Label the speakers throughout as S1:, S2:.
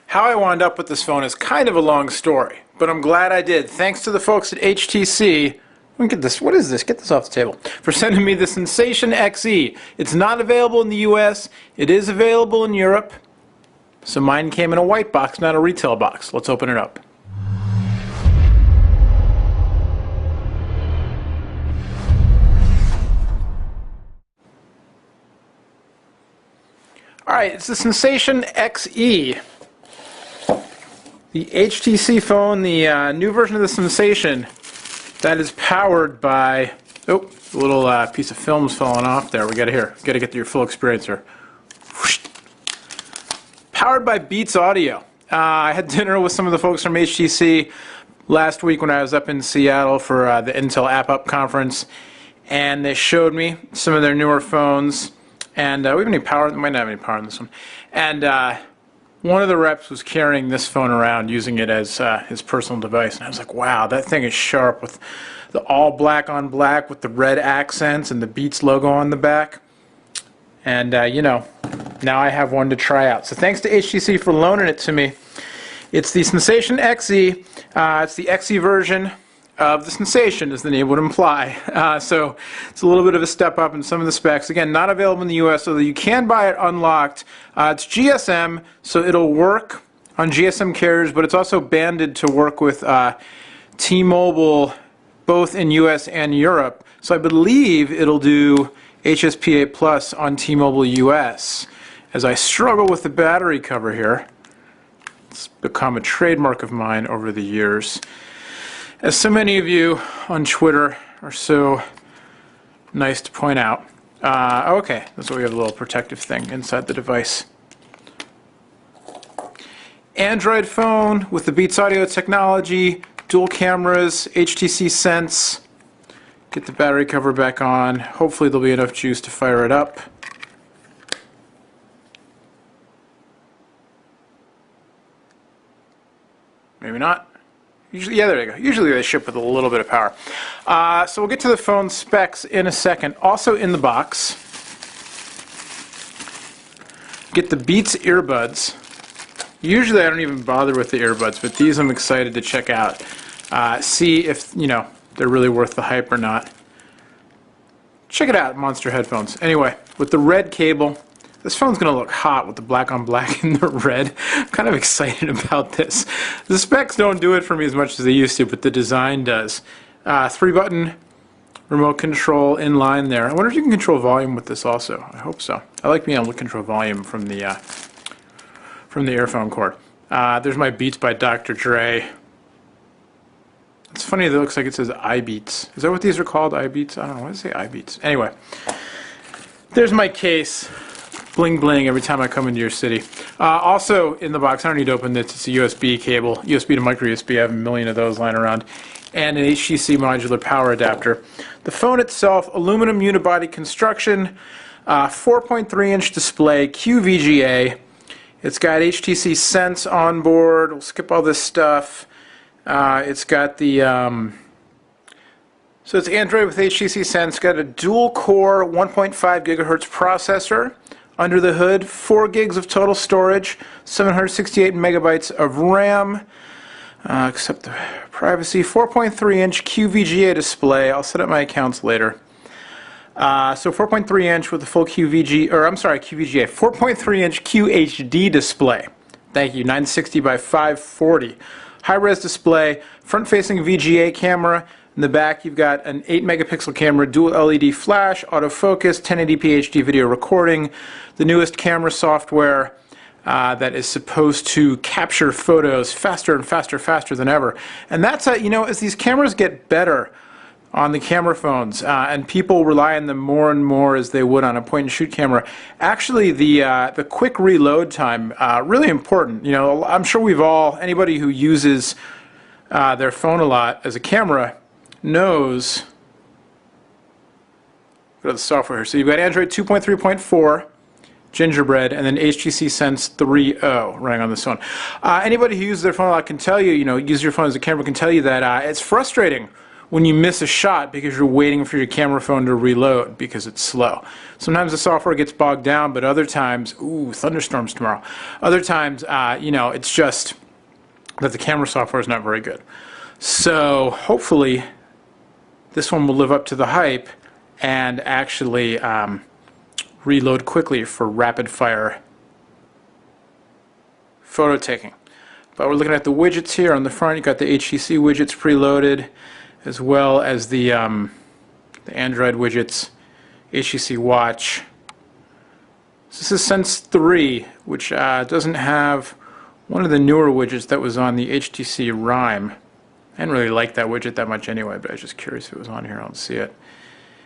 S1: How I wound up with this phone is kind of a long story, but I'm glad I did. Thanks to the folks at HTC. Let me get this. What is this? Get this off the table. For sending me the Sensation XE. It's not available in the US. It is available in Europe. So mine came in a white box, not a retail box. Let's open it up. Alright, it's the Sensation XE. The HTC phone, the new version of the Sensation, that is powered by... Oh, a little piece of film's falling off there. We got to get your full experience here. Powered by Beats Audio. I had dinner with some of the folks from HTC last week when I was up in Seattle for the Intel App Up conference, and they showed me some of their newer phones. And we have any power? Might not have any power on this one. And one of the reps was carrying this phone around, using it as his personal device. And I was like, wow, that thing is sharp with the all black on black with the red accents and the Beats logo on the back. And, you know, now I have one to try out. So thanks to HTC for loaning it to me. It's the Sensation XE. It's the XE version of the Sensation, as the name would imply. So it's a little bit of a step up in some of the specs. Again, not available in the US, although you can buy it unlocked. It's GSM, so it'll work on GSM carriers, but it's also banded to work with T-Mobile, both in US and Europe. So I believe it'll do HSPA Plus on T-Mobile US. As I struggle with the battery cover here, it's become a trademark of mine over the years. As so many of you on Twitter are so nice to point out. Okay, that's why we have a little protective thing inside the device. Android phone with the Beats Audio technology, dual cameras, HTC Sense. Get the battery cover back on. Hopefully there'll be enough juice to fire it up. Maybe not. Usually, yeah, there you go. Usually they ship with a little bit of power. So we'll get to the phone specs in a second. Also in the box, get the Beats earbuds. Usually I don't even bother with the earbuds, but these I'm excited to check out. See if, you know, they're really worth the hype or not. Check it out, Monster headphones. Anyway, with the red cable, this phone's going to look hot with the black on black and the red. I'm kind of excited about this. The specs don't do it for me as much as they used to, but the design does. 3-button remote control in line there. I wonder if you can control volume with this also. I hope so. I like being able to control volume from the earphone cord. There's my Beats by Dr. Dre. It's funny that it looks like it says iBeats. Is that what these are called? iBeats? I don't know. Why does it say iBeats? Anyway, there's my case. Bling bling every time I come into your city. Also in the box, I don't need to open this, it's a USB cable, USB to micro USB, I have a million of those lying around, and an HTC modular power adapter. The phone itself, aluminum unibody construction, 4.3-inch display, QVGA. It's got HTC Sense on board. We'll skip all this stuff. It's got the, so it's Android with HTC Sense. It's got a dual-core 1.5 gigahertz processor. Under the hood, 4 gigs of total storage, 768 megabytes of RAM, except the privacy, 4.3-inch QVGA display. I'll set up my accounts later. So 4.3-inch with the full QVGA, 4.3-inch QHD display. Thank you, 960 by 540. High-res display, front-facing VGA camera. In the back, you've got an 8-megapixel camera, dual LED flash, autofocus, 1080p HD video recording, the newest camera software that is supposed to capture photos faster and faster than ever. And that's, you know, as these cameras get better on the camera phones, and people rely on them more and more as they would on a point-and-shoot camera, actually the quick reload time, really important. You know, I'm sure we've all, anybody who uses their phone a lot as a camera, knows. Go to the software here. So you've got Android 2.3.4, Gingerbread, and then HTC Sense 3.0 running on this phone. Anybody who uses their phone a lot can tell you, you know, use your phone as a camera can tell you that it's frustrating when you miss a shot because you're waiting for your camera phone to reload because it's slow. Sometimes the software gets bogged down, but other times, ooh, thunderstorms tomorrow. Other times, you know, it's just that the camera software is not very good. So hopefully this one will live up to the hype and actually reload quickly for rapid fire photo taking. But we're looking at the widgets here on the front. You got the HTC widgets preloaded, as well as the Android widgets, HTC Watch. So this is Sense 3, which doesn't have one of the newer widgets that was on the HTC Rime. I didn't really like that widget that much anyway, but I was just curious if it was on here. I don't see it.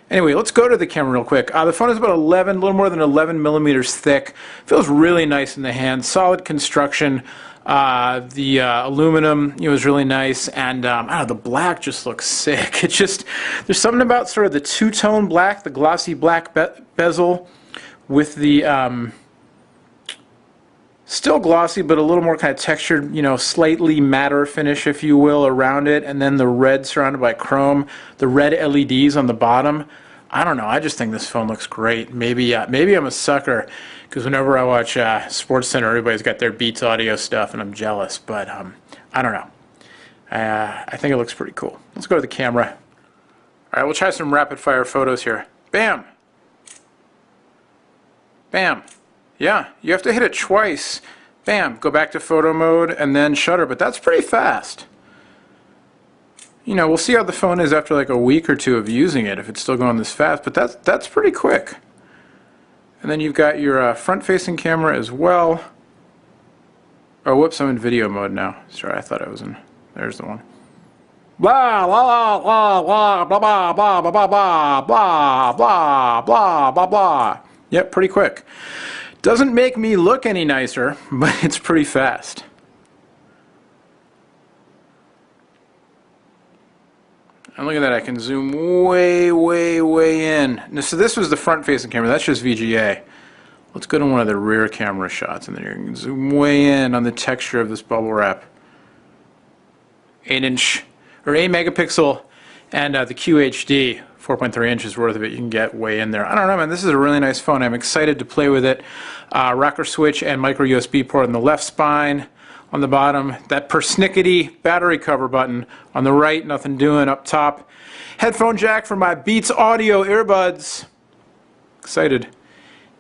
S1: Anyway, let's go to the camera real quick. The phone is about a little more than 11 millimeters thick. Feels really nice in the hand. Solid construction. The aluminum, you know, is really nice, and I don't know, the black just looks sick. It's just, there's something about sort of the two-tone black, the glossy black bezel, with the still glossy, but a little more kind of textured, you know, slightly matter finish, if you will, around it, and then the red surrounded by chrome, the red LEDs on the bottom. I don't know, I just think this phone looks great. Maybe I'm a sucker, because whenever I watch SportsCenter, everybody's got their Beats audio stuff, and I'm jealous, but I don't know. I think it looks pretty cool. Let's go to the camera. All right, we'll try some rapid fire photos here. Bam! Bam! Yeah, you have to hit it twice. Bam, go back to photo mode and then shutter, but that's pretty fast. You know, we'll see how the phone is after like a week or two of using it, if it's still going this fast, but that's pretty quick. And then you've got your front-facing camera as well. Oh, whoops, I'm in video mode now. Sorry, I thought I was in. There's the one. Blah, blah, blah, blah, blah, blah, blah, blah, blah, blah, blah, blah, blah, blah. Yep, pretty quick. Doesn't make me look any nicer, but it's pretty fast. And look at that, I can zoom way, way, way in. So this was the front-facing camera, that's just VGA. Let's go to one of the rear camera shots, and then you can zoom way in on the texture of this bubble wrap. 8 megapixel, and the QHD. 4.3 inches worth of it you can get way in there. I don't know, man, this is a really nice phone. I'm excited to play with it. Rocker switch and micro USB port on the left spine. On the bottom, that persnickety battery cover button. On the right, nothing doing. Up top, headphone jack for my Beats audio earbuds. Excited.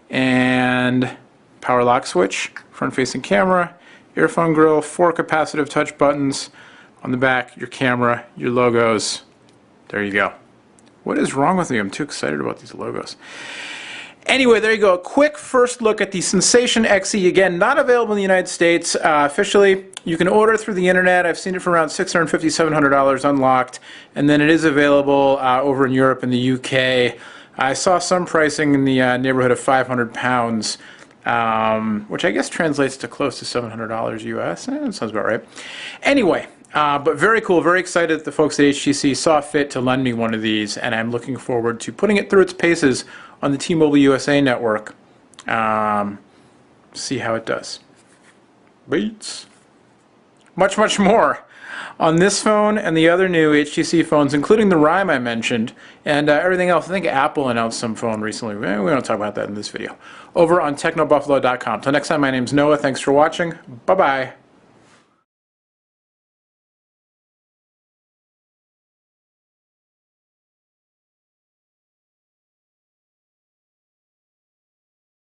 S1: And power lock switch, front facing camera, earphone grill, 4 capacitive touch buttons. On the back, your camera, your logos. There you go. What is wrong with me? I'm too excited about these logos. Anyway, there you go. A quick first look at the Sensation XE. Again, not available in the United States officially. You can order through the internet. I've seen it for around $650, $700 unlocked. And then it is available over in Europe and the UK. I saw some pricing in the neighborhood of £500, which I guess translates to close to $700 US. That sounds about right. Anyway. But very cool, very excited that the folks at HTC saw fit to lend me one of these, and I'm looking forward to putting it through its paces on the T-Mobile USA network. See how it does. Beats. Much, much more on this phone and the other new HTC phones, including the Rime I mentioned, and everything else. I think Apple announced some phone recently. We don't talk about that in this video. Over on technobuffalo.com. Till next time, my name's Noah. Thanks for watching. Bye-bye.